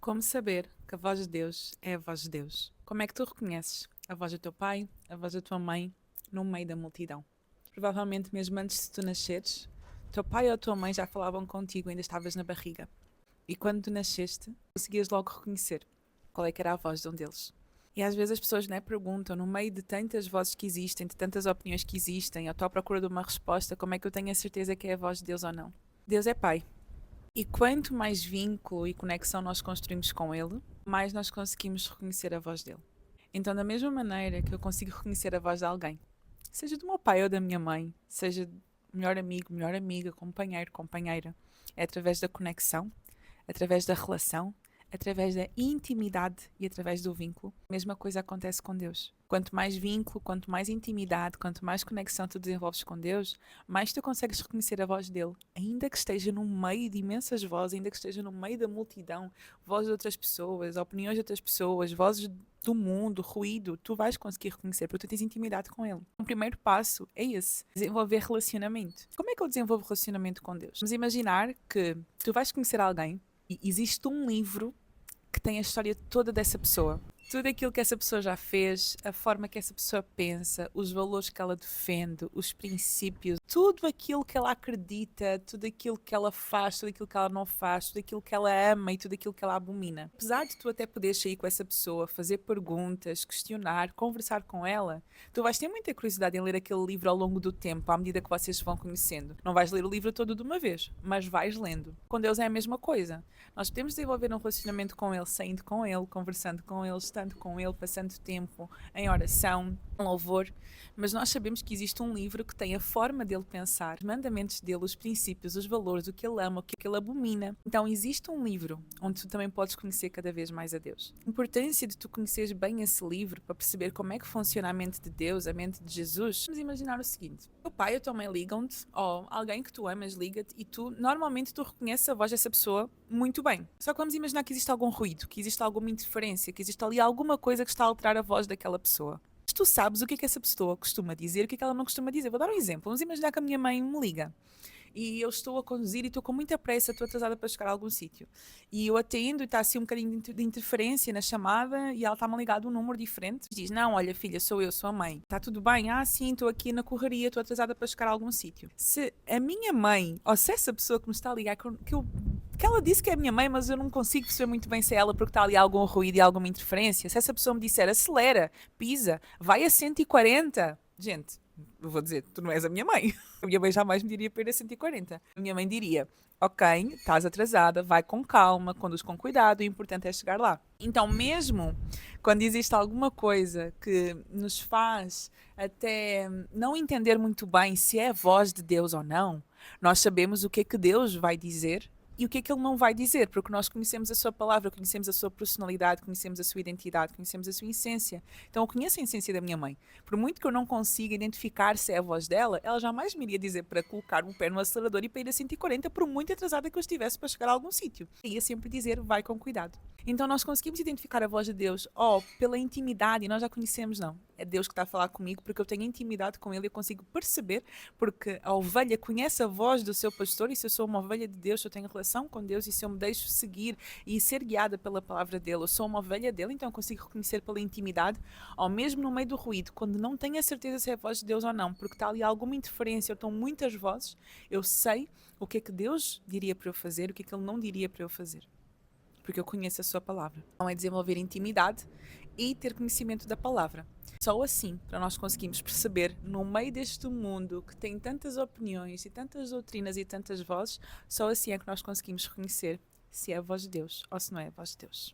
Como saber que a voz de Deus é a voz de Deus? Como é que tu reconheces a voz do teu pai, a voz da tua mãe, no meio da multidão? Provavelmente mesmo antes de tu nasceres, teu pai ou a tua mãe já falavam contigo, ainda estavas na barriga. E quando tu nasceste, conseguias logo reconhecer qual é que era a voz de um deles. E às vezes as pessoas perguntam, no meio de tantas vozes que existem, de tantas opiniões que existem, eu estou à procura de uma resposta, como é que eu tenho a certeza que é a voz de Deus ou não? Deus é pai. E quanto mais vínculo e conexão nós construímos com Ele, mais nós conseguimos reconhecer a voz dele. Então, da mesma maneira que eu consigo reconhecer a voz de alguém, seja do meu pai ou da minha mãe, seja melhor amigo, melhor amiga, companheiro, companheira, é através da conexão, através da relação, através da intimidade e através do vínculo. A mesma coisa acontece com Deus. Quanto mais vínculo, quanto mais intimidade, quanto mais conexão tu desenvolves com Deus, mais tu consegues reconhecer a voz dele. Ainda que esteja no meio de imensas vozes, ainda que esteja no meio da multidão, vozes de outras pessoas, opiniões de outras pessoas, vozes do mundo, ruído, tu vais conseguir reconhecer porque tu tens intimidade com ele. O primeiro passo é esse, desenvolver relacionamento. Como é que eu desenvolvo relacionamento com Deus? Vamos imaginar que tu vais conhecer alguém e existe um livro que tem a história toda dessa pessoa. Tudo aquilo que essa pessoa já fez, a forma que essa pessoa pensa, os valores que ela defende, os princípios, tudo aquilo que ela acredita, tudo aquilo que ela faz, tudo aquilo que ela não faz, tudo aquilo que ela ama e tudo aquilo que ela abomina. Apesar de tu até poderes sair com essa pessoa, fazer perguntas, questionar, conversar com ela, tu vais ter muita curiosidade em ler aquele livro ao longo do tempo, à medida que vocês se vão conhecendo. Não vais ler o livro todo de uma vez, mas vais lendo. Com Deus é a mesma coisa. Nós podemos desenvolver um relacionamento com Ele, saindo com Ele, conversando com Ele, estando com Ele, passando tempo em oração, em louvor, mas nós sabemos que existe um livro que tem a forma dele pensar, os mandamentos dele, os princípios, os valores, o que ele ama, o que ele abomina. Então existe um livro onde tu também podes conhecer cada vez mais a Deus. A importância de tu conheceres bem esse livro para perceber como é que funciona a mente de Deus, a mente de Jesus. Vamos imaginar o seguinte: o pai ou a tua mãe ligam-te, ou alguém que tu amas liga-te, e normalmente tu reconheces a voz dessa pessoa muito bem. Só que vamos imaginar que existe algum ruído, que existe alguma interferência, que existe ali alguma coisa que está a alterar a voz daquela pessoa. Mas tu sabes o que é que essa pessoa costuma dizer, o que é que ela não costuma dizer. Vou dar um exemplo. Vamos imaginar que a minha mãe me liga e eu estou a conduzir e estou com muita pressa, estou atrasada para chegar a algum sítio. E eu atendo e está assim um bocadinho de interferência na chamada e ela está-me ligado um número diferente. Diz: não, olha filha, sou eu, sou a mãe. Está tudo bem? Ah, sim, estou aqui na correria, estou atrasada para chegar a algum sítio. Se a minha mãe, ou se essa pessoa que me está a ligar, que ela disse que é a minha mãe, mas eu não consigo perceber muito bem se é ela porque está ali algum ruído e alguma interferência. Se essa pessoa me disser acelera, pisa, vai a 140, gente, eu vou dizer, tu não és a minha mãe. A minha mãe jamais me diria para ir a 140. A minha mãe diria: ok, estás atrasada, vai com calma, conduz com cuidado, o importante é chegar lá. Então, mesmo quando existe alguma coisa que nos faz até não entender muito bem se é a voz de Deus ou não, nós sabemos o que é que Deus vai dizer e o que é que ele não vai dizer, porque nós conhecemos a sua palavra, conhecemos a sua personalidade, conhecemos a sua identidade, conhecemos a sua essência. Então eu conheço a essência da minha mãe. Por muito que eu não consiga identificar se é a voz dela, ela jamais me iria dizer para colocar o pé no acelerador e para ir a 140, por muito atrasada que eu estivesse para chegar a algum sítio. Ia sempre dizer: vai com cuidado. Então nós conseguimos identificar a voz de Deus, pela intimidade, e nós já conhecemos, não. É Deus que está a falar comigo porque eu tenho intimidade com Ele e eu consigo perceber, porque a ovelha conhece a voz do seu pastor, e se eu sou uma ovelha de Deus, eu tenho relação com Deus, e se eu me deixo seguir e ser guiada pela palavra dele, eu sou uma ovelha dele, então eu consigo reconhecer pela intimidade, ao mesmo no meio do ruído, quando não tenho a certeza se é a voz de Deus ou não, porque está ali alguma interferência, ou estão muitas vozes, eu sei o que é que Deus diria para eu fazer, o que é que Ele não diria para eu fazer, porque eu conheço a sua palavra. Então é desenvolver intimidade e ter conhecimento da palavra. Só assim, para nós conseguirmos perceber, no meio deste mundo que tem tantas opiniões e tantas doutrinas e tantas vozes, só assim é que nós conseguimos reconhecer se é a voz de Deus ou se não é a voz de Deus.